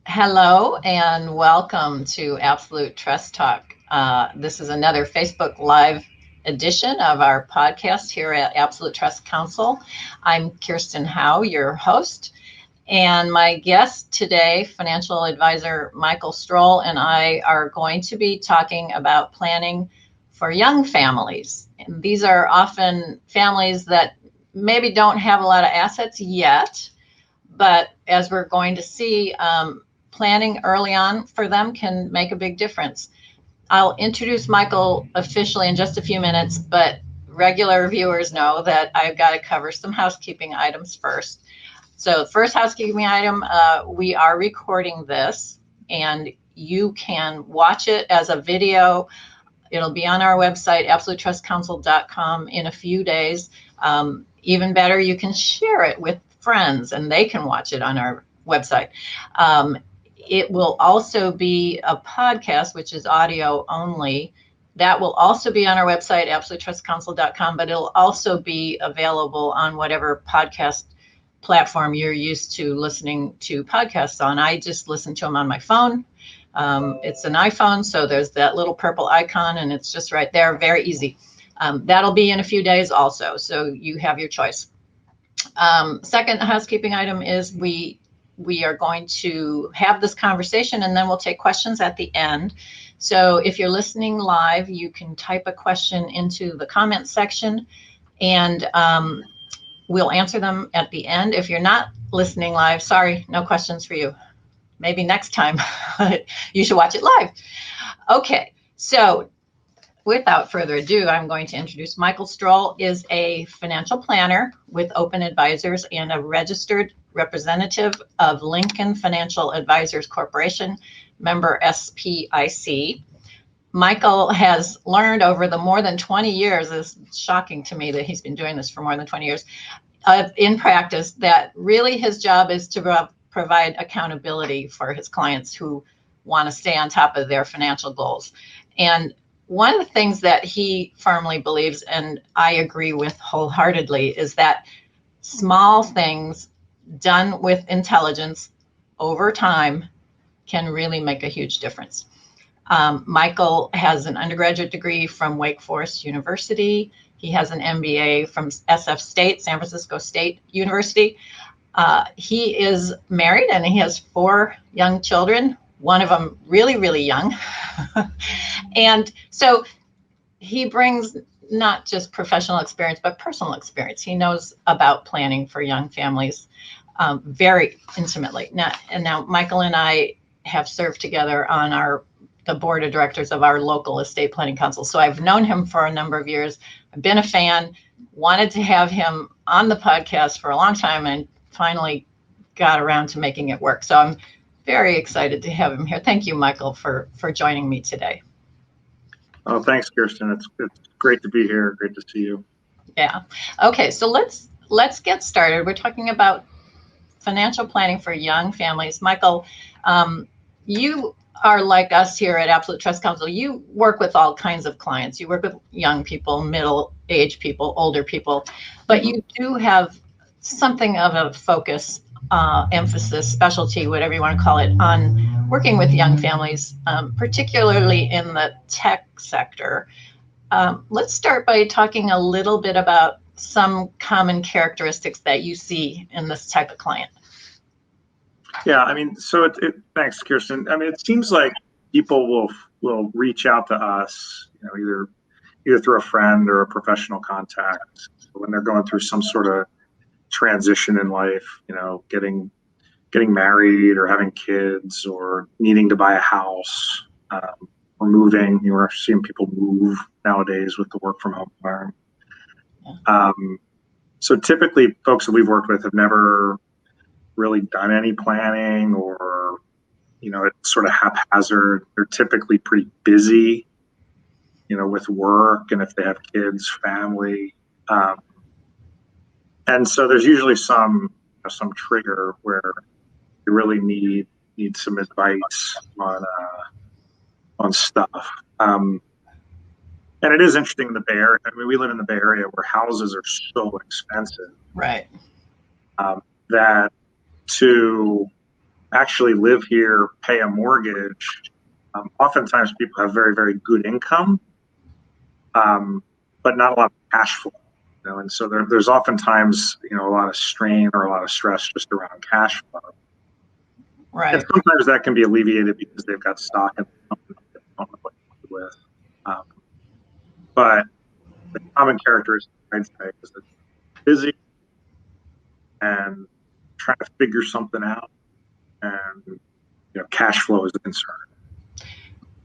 Hello and welcome to Absolute Trust Talk. This is another Facebook Live edition of our podcast here at Absolute Trust Council. I'm Kirsten Howe, your host, and my guest today, financial advisor Michael Strohl, and I are going to be talking about planning for young families. And these are often families that maybe don't have a lot of assets yet, but as we're going to see, planning early on for them can make a big difference. I'll introduce Michael officially in just a few minutes, but regular viewers know that I've got to cover some housekeeping items first. So first housekeeping item, we are recording this and you can watch it as a video. It'll be on our website, absolutetrustcouncil.com, in a few days. Even better, you can share it with friends and they can watch it on our website. It will also be a podcast, which is audio only. That will also be on our website, absolutetrustcouncil.com, but it'll also be available on whatever podcast platform you're used to listening to podcasts on. I just listen to them on my phone. It's an iPhone, so there's that little purple icon and it's just right there, very easy. That'll be in a few days also, so you have your choice. Second housekeeping item is we are going to have this conversation and then we'll take questions at the end. So if you're listening live, you can type a question into the comment section and we'll answer them at the end. If you're not listening live, sorry, no questions for you. Maybe next time you should watch it live. Okay, so without further ado, I'm going to introduce Michael Strohl. Is a financial planner with Open Advisors and a registered representative of Lincoln Financial Advisors Corporation, member SPIC. Michael has learned over the more than 20 years, it's shocking to me that he's been doing this for more than 20 years, in practice, that really his job is to provide accountability for his clients who want to stay on top of their financial goals. And one of the things that he firmly believes, and I agree with wholeheartedly, is that small things done with intelligence over time can really make a huge difference. Michael has an undergraduate degree from Wake Forest University. He has an MBA from SF State, San Francisco State University. He is married and he has 4 young children, one of them really, really young. And so he brings not just professional experience, but personal experience. He knows about planning for young families very intimately. Now Michael and I have served together on the board of directors of our local estate planning council. So I've known him for a number of years. I've been a fan, wanted to have him on the podcast for a long time, and finally got around to making it work. So I'm very excited to have him here. Thank you, Michael, for joining me today. Oh, thanks, Kirsten. It's great to be here. Great to see you. Yeah. Okay, so let's get started. We're talking about financial planning for young families. Michael, you are like us here at Absolute Trust Council. You work with all kinds of clients. You work with young people, middle-aged people, older people, but you do have something of a focus, emphasis, specialty, whatever you want to call it, on working with young families, particularly in the tech sector. Let's start by talking a little bit about some common characteristics that you see in this type of client. Yeah, I mean, so thanks, Kirsten. I mean, it seems like people will reach out to us, either through a friend or a professional contact when they're going through some sort of transition in life, getting married or having kids or needing to buy a house or moving. We're seeing people move nowadays with the work from home environment. Yeah. So typically folks that we've worked with have never really done any planning, or it's sort of haphazard. They're typically pretty busy, with work, and if they have kids, family, and so there's usually some trigger where you really need some advice on stuff. And it is interesting in the Bay Area. I mean, we live in the Bay Area where houses are so expensive, right? That to actually live here, pay a mortgage. Oftentimes people have very, very good income, but not a lot of cash flow. And so there's oftentimes, a lot of strain or a lot of stress just around cash flow. Right. And sometimes that can be alleviated because they've got stock in the company that they don't know what to do with. But the common characteristic, I'd say, is that they're busy and trying to figure something out, and cash flow is a concern.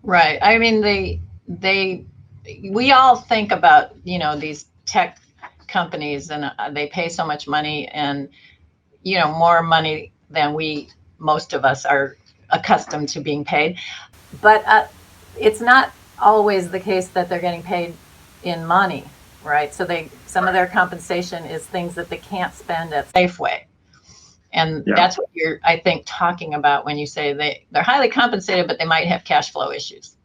Right. I mean, we all think about, these tech companies, and they pay so much money, and, more money than most of us are accustomed to being paid. But it's not always the case that they're getting paid in money, right? So some of their compensation is things that they can't spend at Safeway. And that's what you're, I think, talking about when you say they're highly compensated, but they might have cash flow issues.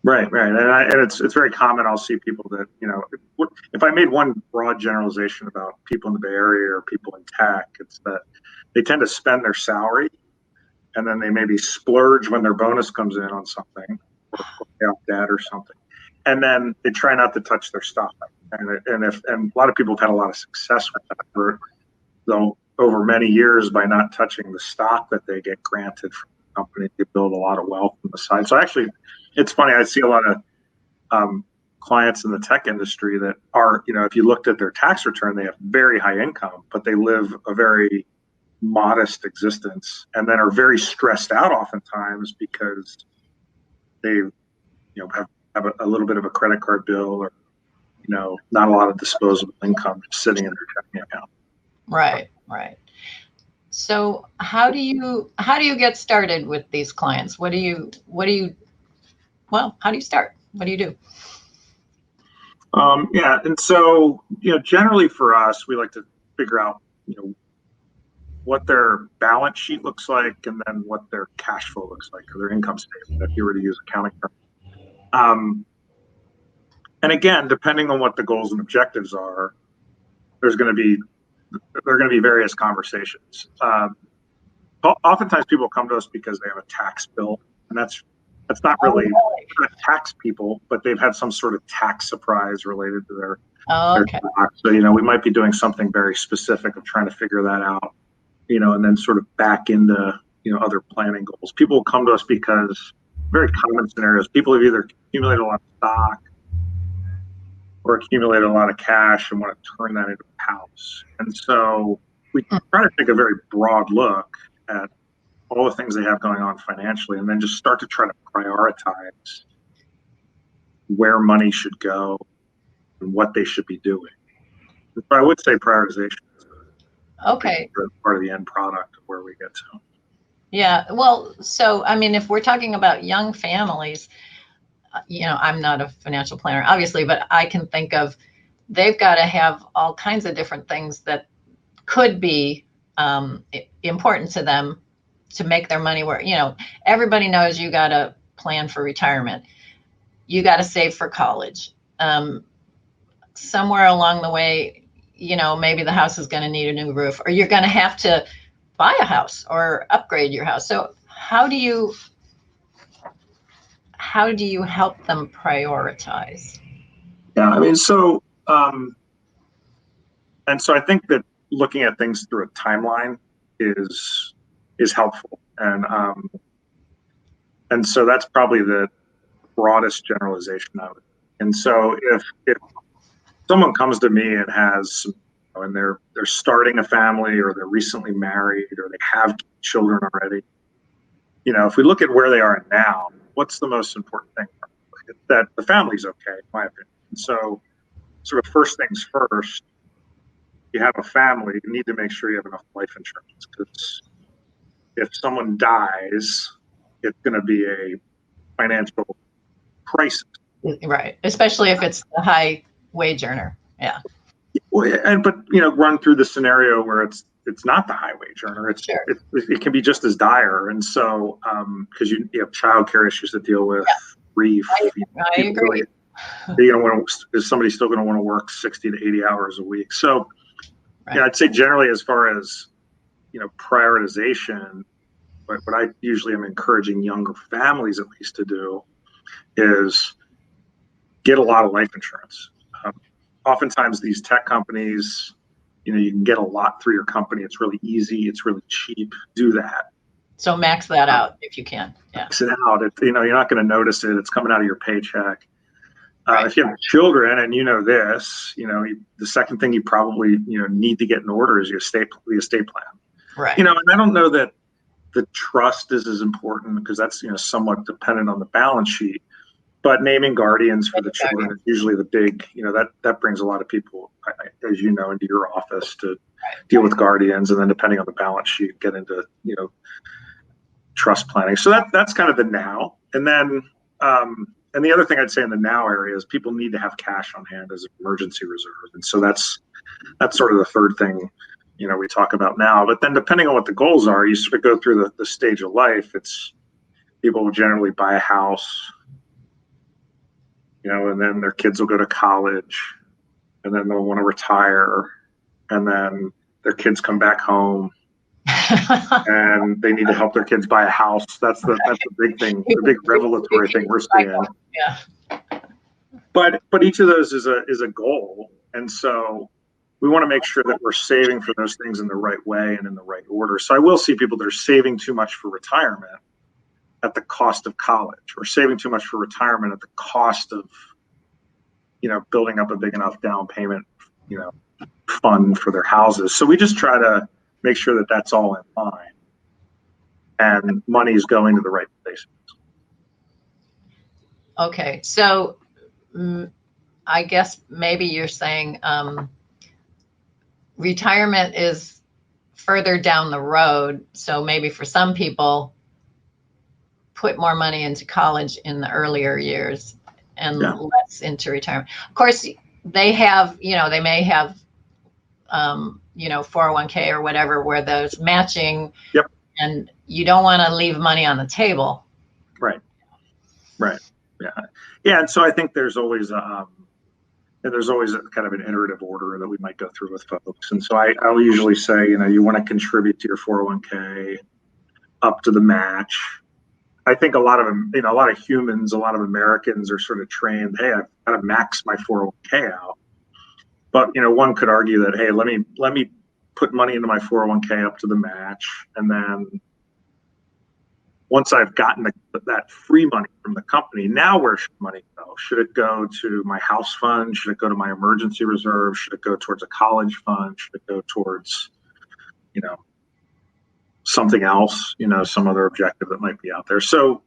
Right. And it's very common. I'll see people that, if I made one broad generalization about people in the Bay Area or people in tech, it's that they tend to spend their salary, and then they maybe splurge when their bonus comes in on something, or pay off debt or something. And then they try not to touch their stock. And a lot of people have had a lot of success with that, though, over many years, by not touching the stock that they get granted from the company, they build a lot of wealth on the side. So actually, it's funny. I see a lot of clients in the tech industry that are, if you looked at their tax return, they have very high income, but they live a very modest existence, and then are very stressed out oftentimes because they, have a little bit of a credit card bill, or, not a lot of disposable income just sitting in their checking account. Right. So how do you get started with these clients? How do you start? What do you do? And so, generally for us, we like to figure out, what their balance sheet looks like, and then what their cash flow looks like, or their income statement, if you were to use accounting terms. And again, depending on what the goals and objectives are, there are going to be various conversations. Oftentimes people come to us because they have a tax bill, and that's not really tax people, but they've had some sort of tax surprise related to their tax. So, we might be doing something very specific of trying to figure that out, and then sort of back into, other planning goals. People will come to us because very common scenarios, people have either accumulated a lot of stock or accumulated a lot of cash and want to turn that into a house. And so we try to take a very broad look at all the things they have going on financially, and then just start to try to prioritize where money should go and what they should be doing. But I would say prioritization is part of the end product of where we get to. Yeah. Well, so, I mean, if we're talking about young families, I'm not a financial planner, obviously, but I can think of, they've got to have all kinds of different things that could be important to them to make their money work. Everybody knows you got to plan for retirement. You got to save for college. Somewhere along the way, maybe the house is going to need a new roof, or you're going to have to buy a house or upgrade your house. So how do you help them prioritize? Yeah, I mean, so and so I think that looking at things through a timeline is helpful, and so that's probably the broadest generalization of it. And so if someone comes to me and has, and they're starting a family, or they're recently married, or they have children already, if we look at where they are now, what's the most important thing? That the family's okay, in my opinion. And so, sort of first things first, you have a family, you need to make sure you have enough life insurance, because if someone dies, it's going to be a financial crisis. Right, especially if it's a high wage earner. Yeah. Well, but run through the scenario where it's not the high wage earner. It can be just as dire. And so, because you have childcare issues to deal with, grief. I agree. Is somebody still going to want to work 60 to 80 hours a week? So, I'd say generally, as far as prioritization, but what I usually am encouraging younger families at least to do is get a lot of life insurance. Oftentimes these tech companies, you can get a lot through your company. It's really easy. It's really cheap. Do that. So max that out if you can. Yeah. Max it out. You're not going to notice it. It's coming out of your paycheck. Right. If you have children and this, the second thing you probably, need to get in order is the estate plan. Right. And I don't know that the trust is as important because that's, somewhat dependent on the balance sheet. But naming guardians for the children is usually the big, that brings a lot of people, as you know, into your office to deal with guardians. And then depending on the balance sheet, get into, trust planning. So that's kind of the now. And then, and the other thing I'd say in the now area is people need to have cash on hand as an emergency reserve. And so that's sort of the third thing, we talk about now. But then depending on what the goals are, you sort of go through the stage of life. It's people will generally buy a house, and then their kids will go to college, and then they'll want to retire, and then their kids come back home, and they need to help their kids buy a house. That's the big thing, the big revelatory thing we're seeing. Yeah. But each of those is a goal, and so we want to make sure that we're saving for those things in the right way and in the right order. So I will see people that are saving too much for retirement at the cost of college, or saving too much for retirement at the cost of, building up a big enough down payment, fund for their houses. So we just try to make sure that that's all in line and money is going to the right places. Okay. So I guess maybe you're saying retirement is further down the road. So maybe for some people, put more money into college in the earlier years and less into retirement. Of course, they have, they may have, 401k or whatever, where there's matching. Yep. And you don't want to leave money on the table. Right. Yeah. Yeah. And so I think there's always a kind of an iterative order that we might go through with folks. And so I'll usually say, you want to contribute to your 401k up to the match. I think a lot of humans, a lot of Americans are sort of trained, hey, I've got to max my 401k out. But, one could argue that, hey, let me put money into my 401k up to the match. And then once I've gotten that free money from the company, now where should money go? Should it go to my house fund? Should it go to my emergency reserve? Should it go towards a college fund? Should it go towards, something else, some other objective that might be out there? So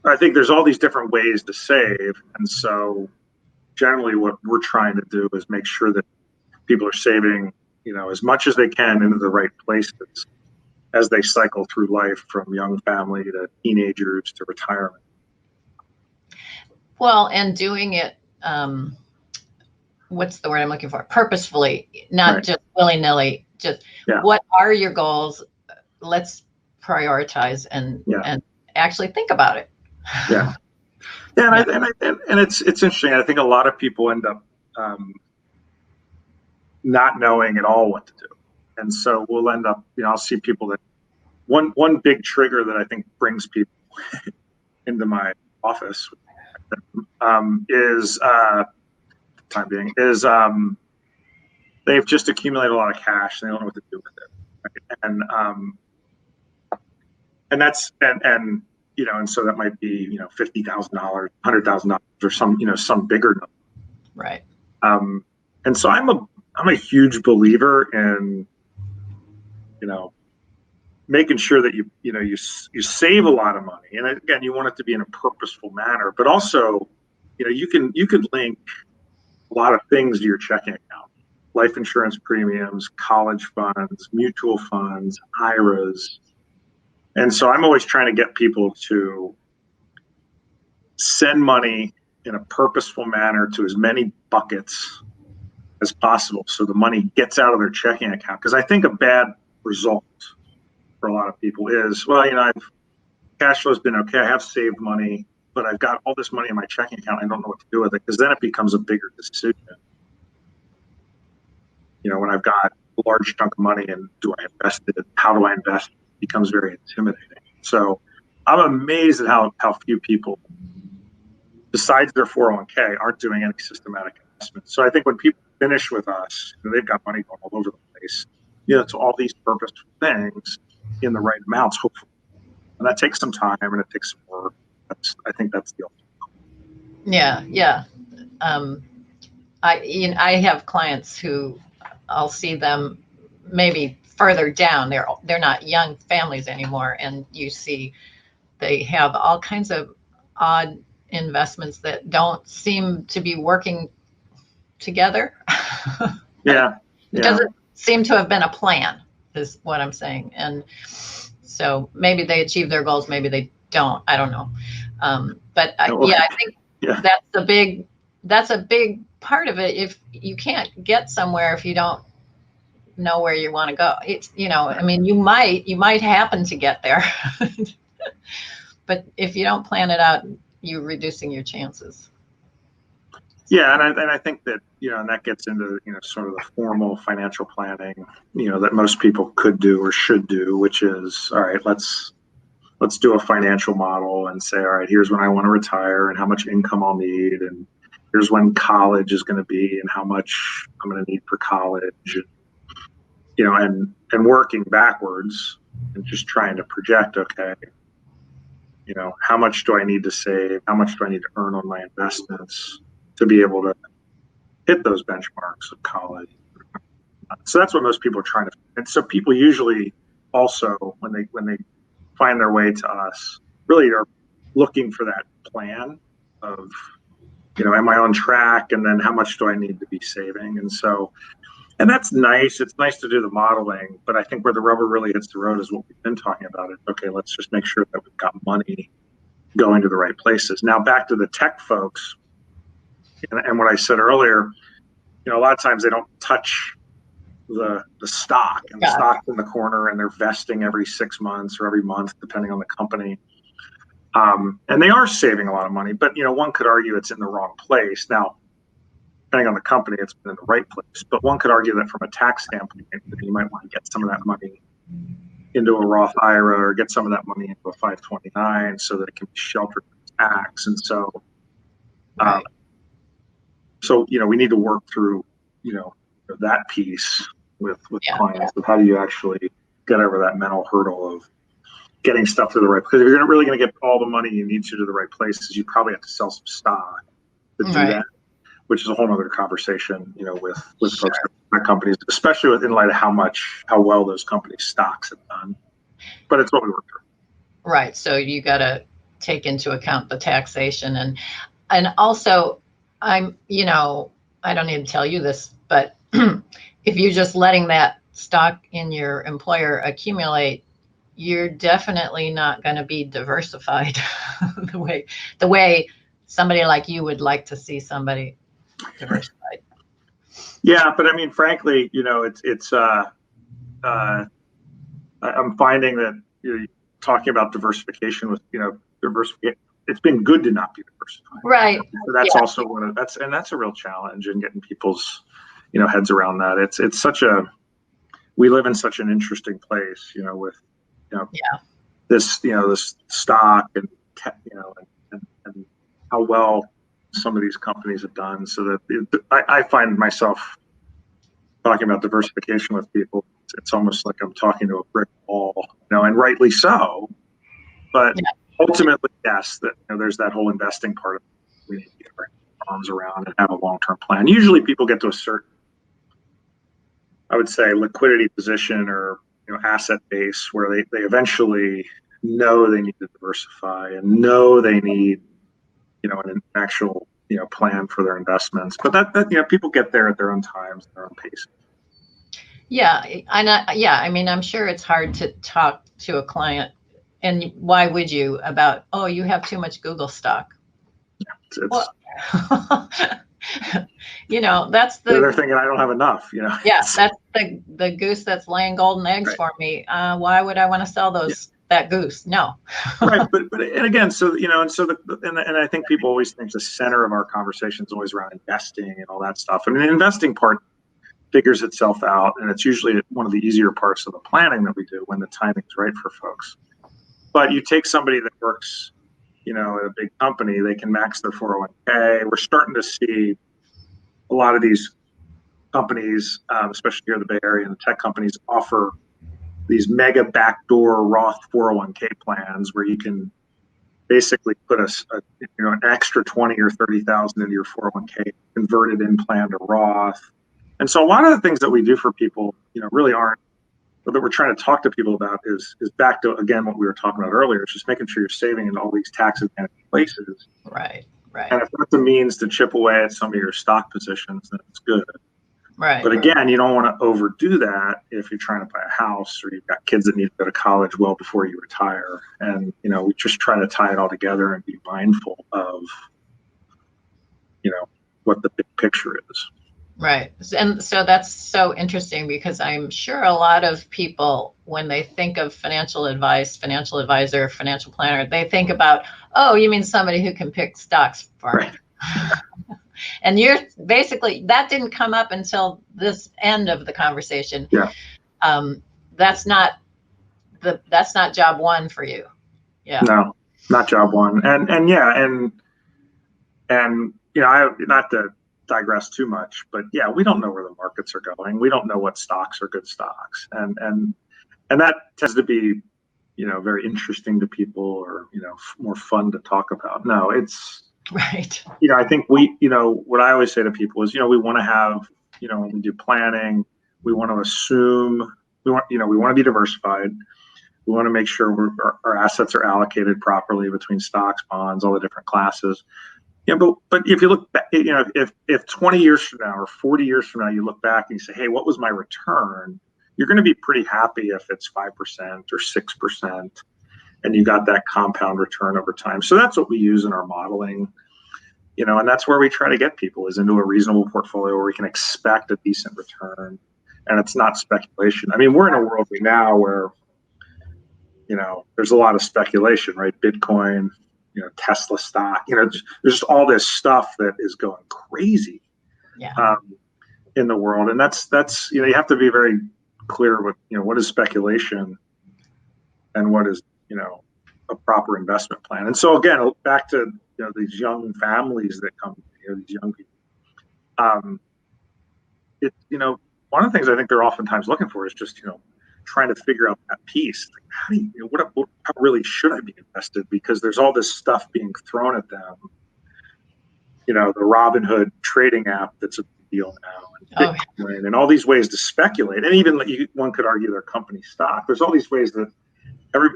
I think there's all these different ways to save. And so generally what we're trying to do is make sure that people are saving, as much as they can into the right places as they cycle through life, from young family to teenagers to retirement. Well, and doing it, what's the word I'm looking for? Purposefully, not just willy-nilly. Just what are your goals? Let's prioritize and actually think about it. Yeah. And it's interesting. I think a lot of people end up not knowing at all what to do. And so we'll end up, I'll see people that one big trigger that I think brings people into my office is they've just accumulated a lot of cash and they don't know what to do with it. Right? And that's, and so that might be, $50,000, $100,000 or some bigger number. Right. And so I'm a huge believer in, making sure that you save a lot of money. And again, you want it to be in a purposeful manner, but also, you could link a lot of things to your checking account: life insurance premiums, college funds, mutual funds, IRAs. And so I'm always trying to get people to send money in a purposeful manner to as many buckets as possible, so the money gets out of their checking account. Because I think a bad result for a lot of people is, cash flow's been okay, I have saved money, but I've got all this money in my checking account, I don't know what to do with it, because then it becomes a bigger decision. When I've got a large chunk of money, and do I invest it? How do I invest? It becomes very intimidating. So I'm amazed at how few people, besides their 401k, aren't doing any systematic investments. So I think when people finish with us, they've got money going all over the place, to all these purposeful things in the right amounts, hopefully. And that takes some time and it takes some work. I think that's the ultimate. Yeah. I have clients who I'll see them maybe further down. They're not young families anymore, and you see they have all kinds of odd investments that don't seem to be working together. Yeah. It doesn't seem to have been a plan, is what I'm saying. And so maybe they achieve their goals, maybe they don't. I don't know. But I think that's a big part of it. If you can't get somewhere if you don't know where you want to go, it's, I mean, you might happen to get there, but if you don't plan it out, you're reducing your chances. Yeah, and I think that, and that gets into, sort of the formal financial planning, that most people could do or should do, which is, all right, let's do a financial model and say, all right, here's when I want to retire and how much income I'll need, and here's when college is going to be and how much I'm going to need for college, and working backwards and just trying to project, okay, how much do I need to save? How much do I need to earn on my investments to be able to hit those benchmarks of college? So that's what most people are trying to. And so people usually also, when they find their way to us, really are looking for that plan of, am I on track? And then how much do I need to be saving? And that's nice. It's nice to do the modeling, but I think where the rubber really hits the road is what we've been talking about. Okay, let's just make sure that we've got money going to the right places. Now back to the tech folks, and what I said earlier, a lot of times they don't touch the stock, and the stock's in the corner, and they're vesting every 6 months or every month, depending on the company. And they are saving a lot of money, but one could argue it's in the wrong place. Now, depending on the company, it's been in the right place. But one could argue that from a tax standpoint, you might want to get some of that money into a Roth IRA or get some of that money into a 529 so that it can be sheltered from tax. And so, we need to work through, that piece with clients of how do you actually get over that mental hurdle of getting stuff to the right place. If you're really going to get all the money you need to the right places, you probably have to sell some stock to do that, which is a whole other conversation, with folks at companies, especially in light of how well those companies' stocks have done. But it's what we work through. Right. So you got to take into account the taxation and also I don't need to tell you this, but if you're just letting that stock in your employer accumulate, you're definitely not going to be diversified the way somebody like you would like to see somebody diversified. Yeah, but I mean, frankly, I'm finding that you're talking about diversification with, diversification. It's been good to not be diversified. Right. So that's also that's a real challenge in getting people's, heads around that. We live in such an interesting place, with, this stock and, and how well some of these companies have done. So that I find myself talking about diversification with people. It's almost like I'm talking to a brick wall, and rightly so. But ultimately, yes, that there's that whole investing part of it. We need to get our arms around and have a long-term plan. Usually, people get to a certain, I would say, liquidity position or asset base where they eventually know they need to diversify and know they need an actual plan for their investments. But that people get there at their own times, their own pace. Yeah, I mean, I'm sure it's hard to talk to a client, and why would you, about, oh, you have too much Google stock? Well, that's they're thinking I don't have enough. Yeah, that's the goose that's laying golden eggs for me. Why would I want to sell that goose? No. Right, but and again, so and I think people always think the center of our conversation is always around investing and all that stuff. And the investing part figures itself out. And it's usually one of the easier parts of the planning that we do when the timing's right for folks. But you take somebody that works, at a big company, they can max their 401k. We're starting to see a lot of these companies, especially here in the Bay Area, and the tech companies offer these mega backdoor Roth 401k plans where you can basically put an extra 20 or 30,000 into your 401k, convert it in plan to Roth. And so a lot of the things that we do for people, really aren't, that we're trying to talk to people about is back to, again, what we were talking about earlier. It's just making sure you're saving in all these tax advantage places. Right. And if that's a means to chip away at some of your stock positions, then it's good. Right. But again, you don't want to overdo that if you're trying to buy a house or you've got kids that need to go to college well before you retire. And, we just try to tie it all together and be mindful of, what the big picture is. Right. And so that's so interesting because I'm sure a lot of people, when they think of financial advice, financial advisor, financial planner, they think about, oh, you mean somebody who can pick stocks for me. And you're basically, that didn't come up until this end of the conversation. Yeah. That's not job one for you. Yeah. No, not job one. And I not to digress too much, but yeah, we don't know where the markets are going. We don't know what stocks are good stocks. And that tends to be, very interesting to people or, more fun to talk about. No, it's, right. I think what I always say to people is, we want to have, when we do planning, we want to assume we want to be diversified. We want to make sure our assets are allocated properly between stocks, bonds, all the different classes. Yeah, but if you look back, if 20 years from now or 40 years from now, you look back and you say, hey, what was my return? You're going to be pretty happy if it's 5% or 6%, and you got that compound return over time. So that's what we use in our modeling, and that's where we try to get people is into a reasonable portfolio where we can expect a decent return, and it's not speculation. I mean, we're in a world right now where, there's a lot of speculation, right? Bitcoin, Tesla stock, there's just all this stuff that is going crazy in the world. And that's, you have to be very clear with, what is speculation and what is, a proper investment plan. And so again, back to, these young families that come here, these young people, one of the things I think they're oftentimes looking for is just, trying to figure out that piece. Like, how do you, how really should I be invested? Because there's all this stuff being thrown at them. The Robinhood trading app that's a big deal now, and Bitcoin, and all these ways to speculate. And even one could argue their company stock. There's all these ways that every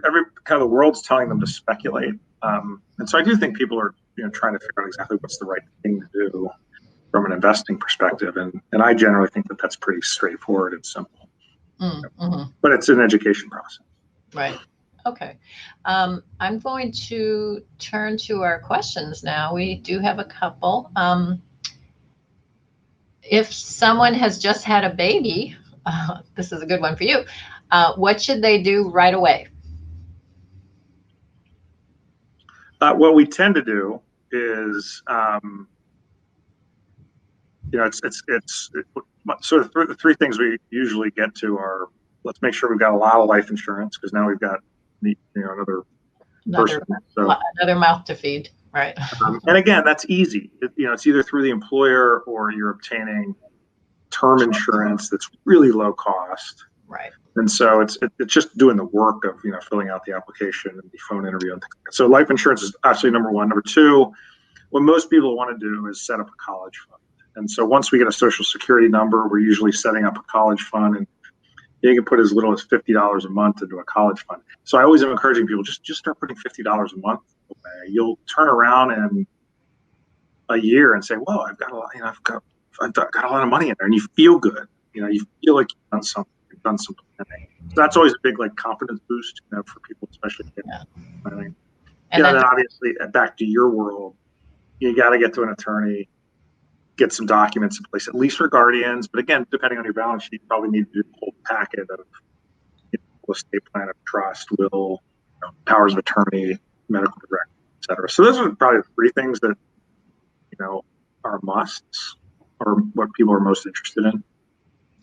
kind of the world's telling them to speculate. And so I do think people are, trying to figure out exactly what's the right thing to do from an investing perspective. And I generally think that that's pretty straightforward and simple. Mm-hmm. But it's an education process. Right. Okay. I'm going to turn to our questions now. We do have a couple. If someone has just had a baby, this is a good one for you. What should they do right away? What we tend to do is, it's sort of the three things we usually get to are, let's make sure we've got a lot of life insurance because now we've got another person. Another mouth to feed, right? And again, that's easy. It's either through the employer or you're obtaining term insurance that's really low cost. Right. And so it's just doing the work of filling out the application and the phone interview and things like that. So life insurance is actually number one. Number two, what most people want to do is set up a college fund. And so once we get a Social Security number, we're usually setting up a college fund, and you can put as little as $50 a month into a college fund. So I always am encouraging people just start putting $50 a month away. You'll turn around in a year and say, "Whoa, I've got a lot. I've got a lot of money in there," and you feel good. You feel like you've done something. You've done some planning. So that's always a big confidence boost, for people, especially planning. And then obviously back to your world, you got to get to an attorney. Get some documents in place, at least for guardians. But again, depending on your balance sheet, you probably need to do the whole packet of estate plan of trust, will, powers of attorney, medical director, et cetera. So those are probably the three things that, are musts or what people are most interested in.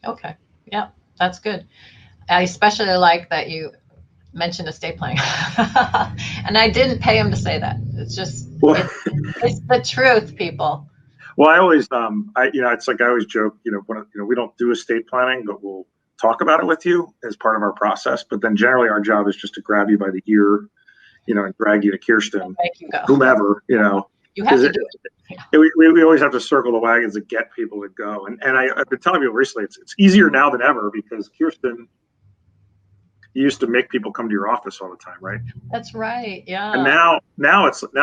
Okay. Yeah, that's good. I especially like that you mentioned estate planning. And I didn't pay him to say that. It's just, Well, it's the truth, people. well, I always, it's like I always joke, we don't do estate planning, but we'll talk about it with you as part of our process. But then generally our job is just to grab you by the ear, and drag you to Kirsten, Make you go. whomever, You have to do it. Yeah. We always have to circle the wagons to get people to go. And I've been telling people recently, it's easier now than ever because Kirsten, you used to make people come to your office all the time, right? That's right. Yeah. And now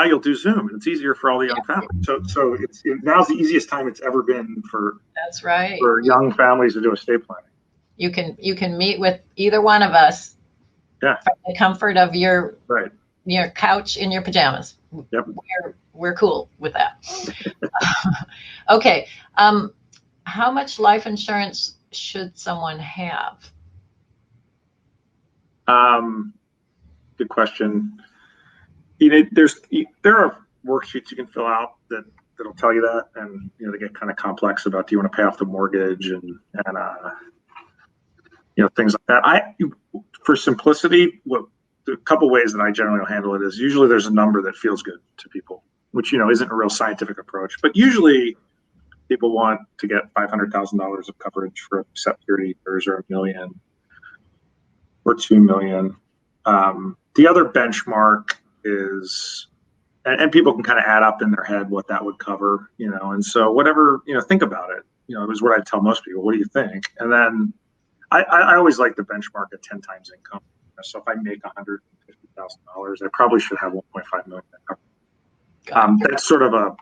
you'll do Zoom, and it's easier for all the young families. So now's the easiest time it's ever been for. That's right. For young families to do estate planning. You can meet with either one of us. Yeah. From the comfort of your couch in your pajamas. Yep. We're cool with that. Okay. How much life insurance should someone have? Good question. There are worksheets you can fill out that'll tell you that, and they get kind of complex about, do you want to pay off the mortgage and things like that. For simplicity, a couple ways that I generally will handle it is usually there's a number that feels good to people, which isn't a real scientific approach, but usually people want to get $500,000 of coverage for a set period of years, or $1 million or $2 million. The other benchmark is, and people can kind of add up in their head what that would cover, and so whatever, think about it, is what I tell most people. What do you think? And then I always like the benchmark at 10 times income. So if I make $150,000, I probably should have 1.5 million covered. That's sort of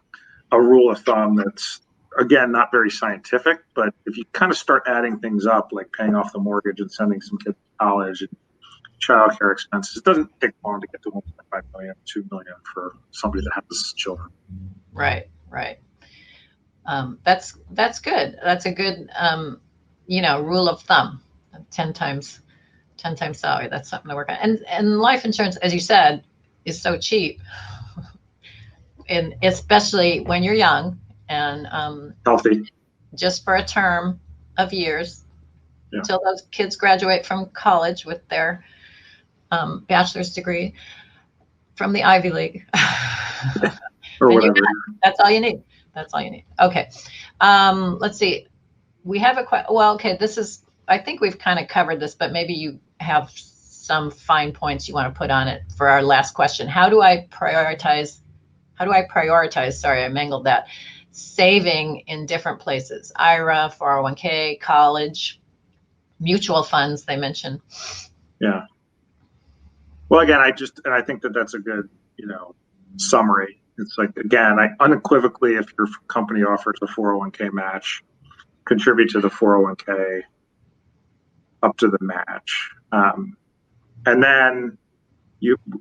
a rule of thumb that's, again, not very scientific, but if you kind of start adding things up, like paying off the mortgage and sending some kids to college and childcare expenses, it doesn't take long to get to 1.5 million, 2 million for somebody that has children. Right. That's good. That's a good, rule of thumb. 10 times salary. That's something to work on. And life insurance, as you said, is so cheap, and especially when you're young and healthy, just for a term of years until those kids graduate from college with their bachelor's degree from the Ivy League. or whatever. That's all you need. Okay. Let's see. We have I think we've kind of covered this, but maybe you have some fine points you want to put on it for our last question. How do I prioritize? Sorry, I mangled that. Saving in different places: IRA, 401k, college, mutual funds. They mentioned. Yeah. Well, again, I think that's a good, summary. It's like, again, unequivocally, if your company offers a 401k match, contribute to the 401k up to the match. And then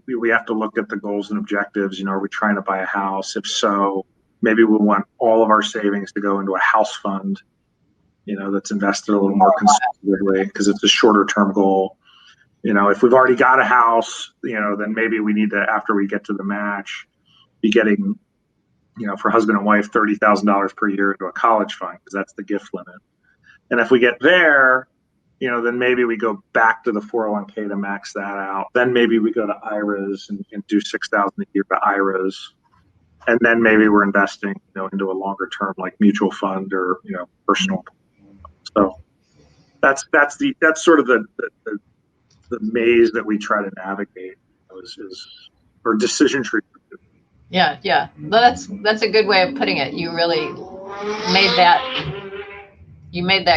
we have to look at the goals and objectives. Are we trying to buy a house? If so, maybe we want all of our savings to go into a house fund, that's invested a little more conservatively because it's a shorter term goal. If we've already got a house, then maybe we need to, after we get to the match, be getting, for husband and wife, $30,000 per year into a college fund, because that's the gift limit. And if we get there, then maybe we go back to the 401k to max that out. Then maybe we go to IRAs and do $6,000 a year to IRAs. And then maybe we're investing, into a longer term, like mutual fund or, personal. So that's sort of the maze that we try to navigate or decision tree. Yeah. That's a good way of putting it. You really made that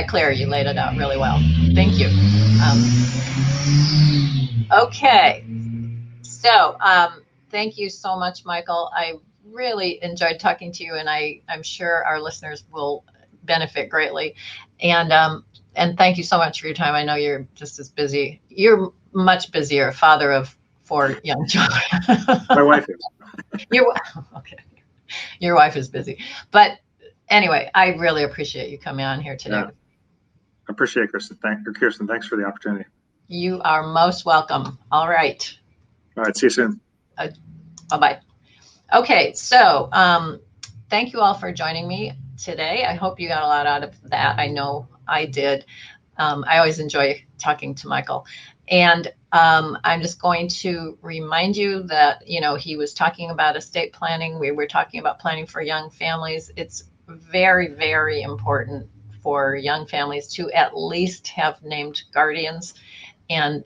clear. You laid it out really well. Thank you. Okay. So thank you so much, Michael. I really enjoyed talking to you, and I'm sure our listeners will benefit greatly. And thank you so much for your time. I know you're just as busy. You're much busier, father of 4 young children. My wife is. Okay. Your wife is busy. But anyway, I really appreciate you coming on here today. Yeah. I appreciate it, Kirsten. Thanks for the opportunity. You are most welcome. All right. See you soon. Bye-bye. Okay, so thank you all for joining me today. I hope you got a lot out of that. I know I did. I always enjoy talking to Michael. And I'm just going to remind you that, he was talking about estate planning. We were talking about planning for young families. It's very, very important for young families to at least have named guardians. And,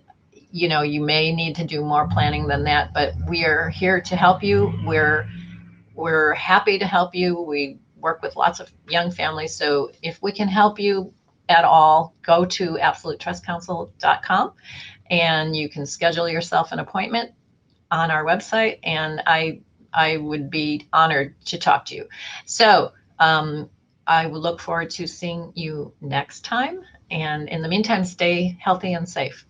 you may need to do more planning than that, but we are here to help you. We're happy to help you. We work with lots of young families. So if we can help you at all, go to absolutetrustcouncil.com and you can schedule yourself an appointment on our website. And I would be honored to talk to you. So I would look forward to seeing you next time. And in the meantime, stay healthy and safe.